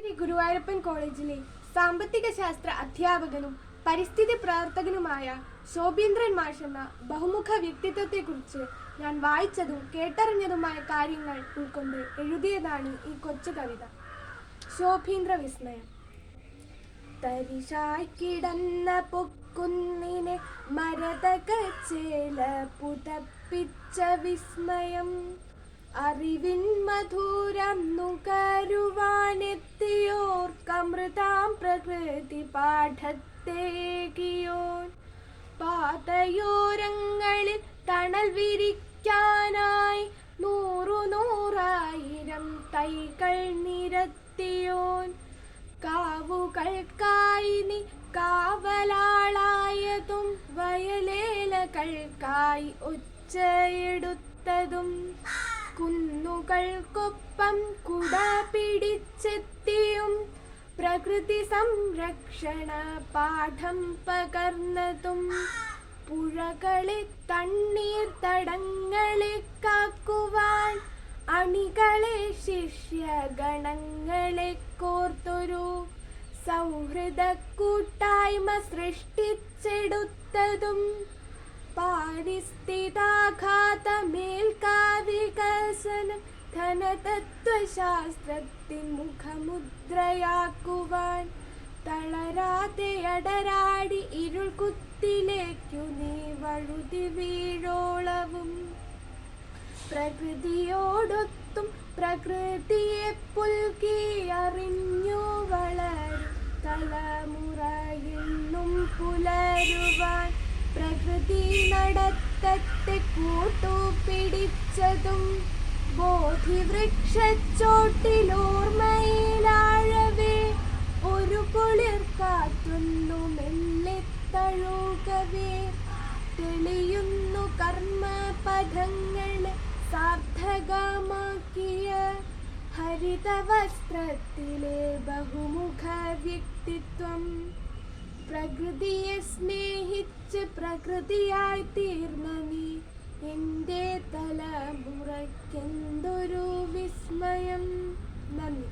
ഗുരുവായൂരപ്പൻ കോളേജിലെ സാമ്പത്തിക ശാസ്ത്ര അധ്യാപകനും പരിസ്ഥിതി പ്രവർത്തകനുമായ ശോഭീന്ദ്രൻ മാഷെന്ന ബഹുമുഖ വ്യക്തിത്വത്തെക്കുറിച്ച് ഞാൻ വായിച്ചതും കേട്ടറിഞ്ഞതുമായ കാര്യങ്ങൾ ഉൾക്കൊണ്ട് എഴുതിയതാണ് ഈ കൊച്ചു കവിത. ശോഭീന്ദ്ര വിസ്മയം. തരിശായി കിടന്ന പൊക്കുന്നിനെ മരതകച്ചേല പുതപ്പിച്ച വിസ്മയം, അറിവിൻ മധുരം നുകരുവാനെത്തിയോർക്കമൃതാം പ്രകൃതി പാഠത്തേകിയോൻ, പാതയോരങ്ങളിൽ തണൽ വിരിക്കാനായി നൂറായിരം തൈകൾ നിരത്തിയോൻ, കാവുകൾക്കായി നീ കാവലാളായതും വയലേലകൾക്കായി ഒച്ചയെടുത്തതും, കുന്നുകൾക്കൊപ്പം കുട പിടിച്ചെത്തിയും പ്രകൃതി സംരക്ഷണ പാഠം പകർന്നതും, പുഴകളെ തണ്ണീർ തടങ്ങളെ കാക്കുവാൻ അണികളെ ശിഷ്യഗണങ്ങളെ കോർത്തൊരു സൗഹൃദ കൂട്ടായ്മ സൃഷ്ടിച്ചെടുത്തതും, പാരിസ്ഥിതിഘാതമേൽക്കാവികസനം ധനതത്വശാസ്ത്രത്തിൻ മുഖമുദ്രയാക്കുവാൻ തളരാതെ അടരാടി ഇരുൾ കുത്തിലേക്കു നീ വഴുതി വീഴോളവും, പ്രകൃതിയോടൊത്തും പ്രകൃതിയെ പുൽകി അറിഞ്ഞു വളരും തലമുറ എന്നും പുലരുവാൻ, പ്രകൃതി നടത്തത്തെ കൂട്ടുപിടിച്ചതും ബോധിവൃക്ഷച്ചോട്ടിലോർമ്മയിലാഴവേ ഒരു കുളിർ കാറ്റൊന്നു മെല്ലെ തഴുകവേ, തെളിയുന്നു കർമ്മപഥങ്ങളെ സാർത്ഥകമാക്കിയ ഹരിതവസ്ത്രത്തിലെ ബഹുമുഖ വ്യക്തിത്വം, പ്രകൃതിയെ സ്നേഹിച്ച് പ്രകൃതിയായി തീർന്ന നീ എൻ്റെ തലമുറയ്ക്കെന്തൊരു വിസ്മയം. നന്ദി.